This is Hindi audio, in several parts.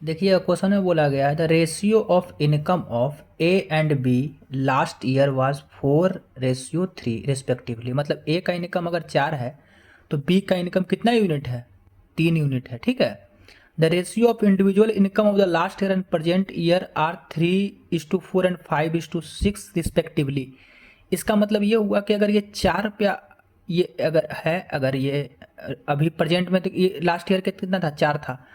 देखिए क्वेश्चन में बोला गया है the ratio of income of A and B last year was 4:3 respectively. मतलब ए का इनकम अगर 4 है तो बी का इनकम कितना यूनिट है, 3 यूनिट है। ठीक है। The ratio of individual income of the last year and present year are 3:4 and 5:6 respectively. इसका मतलब ये हुआ कि अगर ये 4 रुपया ये अगर है, अगर ये अभी प्रेजेंट में, तो ये लास्ट ईयर के कितना था, 4 था,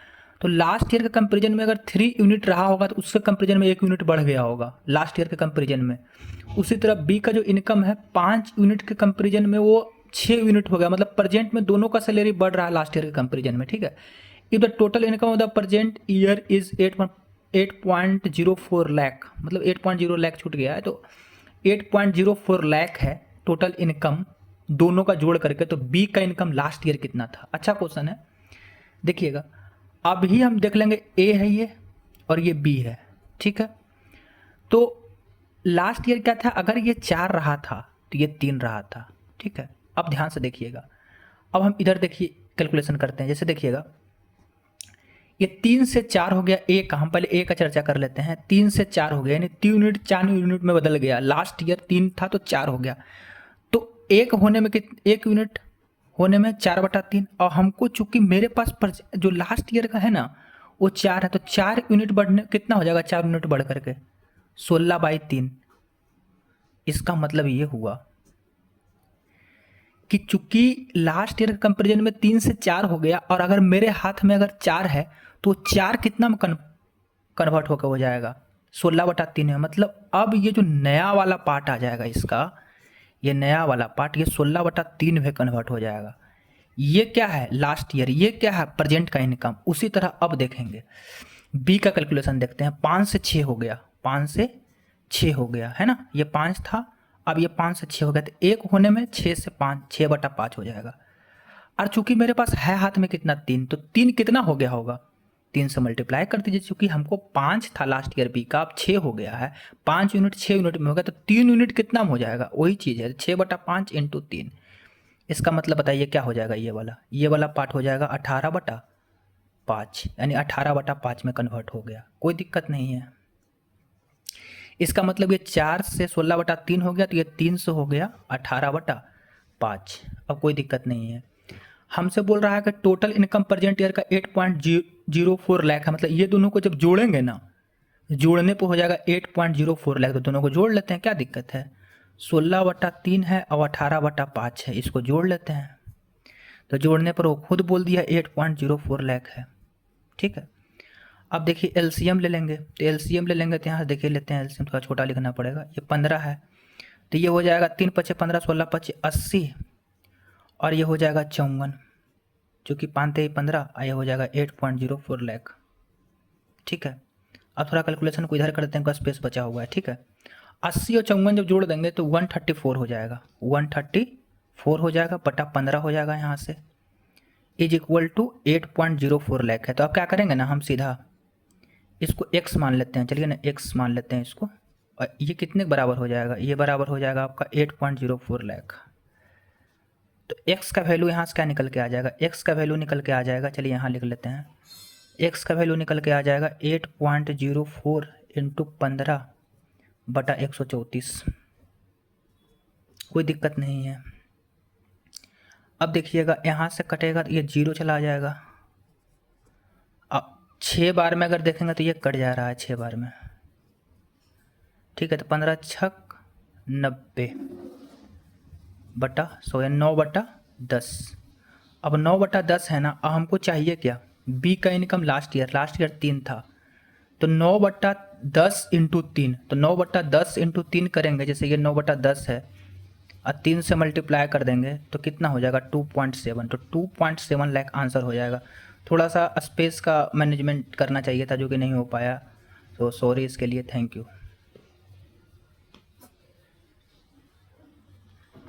तो लास्ट ईयर के कंपेरिजन में अगर 3 यूनिट रहा होगा तो उसके कंपेरिजन में 1 यूनिट बढ़ गया होगा लास्ट ईयर के कंपेरिजन में। उसी तरह बी का जो इनकम है 5 यूनिट के कंपेरिजन में वो 6 यूनिट हो गया। मतलब प्रेजेंट में दोनों का सैलरी बढ़ रहा है लास्ट ईयर के कंपेरिजन में। ठीक है। If the total income of the present year is 8.04 lakh, मतलब 8.0 लाख छूट गया है, तो 8.04 लाख है टोटल इनकम दोनों का जोड़ करके। तो बी का इनकम लास्ट ईयर कितना था। अच्छा क्वेश्चन है, देखिएगा अभी हम देख लेंगे ए है ये और ये बी है। ठीक है। तो लास्ट ईयर क्या था, अगर ये 4 रहा था तो ये 3 रहा था। ठीक है। अब ध्यान से देखिएगा, अब हम इधर देखिए कैलकुलेशन करते हैं। जैसे देखिएगा ये 3 से 4 हो गया ए का, हम पहले ए का चर्चा कर लेते हैं। 3 से 4 हो गया यानी 3 यूनिट 4 यूनिट में बदल गया। लास्ट ईयर 3 था तो 4 हो गया। तो एक होने में 1 यूनिट होने में 4/3। और हमको चूंकि मेरे पास जो लास्ट ईयर का है ना वो 4 है, तो 4 यूनिट बढ़ने कितना हो जाएगा, 4 यूनिट बढ़ करके 16/3। इसका मतलब ये हुआ कि चूंकि लास्ट ईयर के कंपेरिजन में 3 से 4 हो गया, और अगर मेरे हाथ में अगर 4 है तो 4 कितना में कन्वर्ट होकर हो जाएगा, 16/3 में। मतलब अब ये जो नया वाला पार्ट आ जाएगा इसका, ये नया वाला पार्ट ये 16/3 में कन्वर्ट हो जाएगा। ये क्या है लास्ट ईयर, ये क्या है प्रेजेंट का इनकम। उसी तरह अब देखेंगे बी का कैलकुलेशन देखते हैं। 5 से 6 हो गया, 5 से 6 हो गया है ना, ये 5 था, अब ये 5 से 6 हो गया, तो एक होने में 6 से 5, 6/5 हो जाएगा। और चूंकि मेरे पास है हाथ में कितना, 3, तो 3 कितना हो गया होगा, 3 से मल्टीप्लाई कर दीजिए। चूंकि हमको 5 था लास्ट ईयर बी का, अब 6 हो गया है। 5 यूनिट 6 यूनिट में हो गया, तो 3 यूनिट कितना में हो जाएगा, वही चीज़ है 6/5 × 3। इसका मतलब बताइए क्या हो जाएगा, ये वाला पार्ट हो जाएगा 18/5, यानी 18/5 में कन्वर्ट हो गया। कोई दिक्कत नहीं है। इसका मतलब ये 4 से 16/3 हो गया, तो ये 3 से हो गया 18/5। अब कोई दिक्कत नहीं है। हमसे बोल रहा है कि टोटल इनकम प्रेजेंट ईयर का 8.04 लाख है। मतलब ये दोनों को जब जोड़ेंगे ना, जोड़ने पर हो जाएगा 8.04 लाख। तो दोनों को जोड़ लेते हैं, क्या दिक्कत है। 16/3 है और 18/5 है, इसको जोड़ लेते हैं। तो जोड़ने पर वो खुद बोल दिया 8.04 लाख है। ठीक है। अब देखिए एलसीएम ले लेंगे, तो एलसीएम ले लेंगे तो यहाँ देखिए लेते हैं एलसीएम, थोड़ा छोटा लिखना पड़ेगा। ये 15 है, तो ये हो जाएगा 3 × 5 = 15, 16 × 5 = 80, और ये हो जाएगा 54, चूँकि 5 × 3 = 15, ये हो जाएगा 8.04 लाख। ठीक है। अब थोड़ा कैलकुलेशन को इधर करते हैं, का स्पेस बचा हुआ है। ठीक है। 80 और 54 जब जोड़ देंगे तो 134 हो जाएगा, 134 हो जाएगा बटा 15 हो जाएगा यहाँ से, = 8.04 लाख है। तो अब क्या करेंगे ना, हम सीधा इसको x मान लेते हैं। चलिए ना x मान लेते हैं इसको, और ये कितने के बराबर हो जाएगा, ये बराबर हो जाएगा आपका 8.04 लाख। तो x का वैल्यू यहाँ से क्या निकल के आ जाएगा, x का वैल्यू निकल के आ जाएगा, चलिए यहाँ लिख लेते हैं। x का वैल्यू निकल के आ जाएगा 8.04 × 15/134। कोई दिक्कत नहीं है। अब देखिएगा यहाँ से कटेगा तो ये 0 चला जाएगा। अब 6 बार में अगर देखेंगे तो ये कट जा रहा है 6 बार में। ठीक है। तो 15 × 6 = 90 बटा 100, 9/10। अब 9/10 है ना, अब हमको चाहिए क्या, बी का इनकम लास्ट ईयर 3 था, तो 9/10 × 3, तो 9/10 × 3 करेंगे। जैसे ये 9/10 है और 3 से मल्टीप्लाई कर देंगे तो कितना हो जाएगा 2.7, तो 2.7 लाख आंसर हो जाएगा। थोड़ा सा स्पेस का मैनेजमेंट करना चाहिए था जो कि नहीं हो पाया, तो सॉरी इसके लिए, थैंक यू।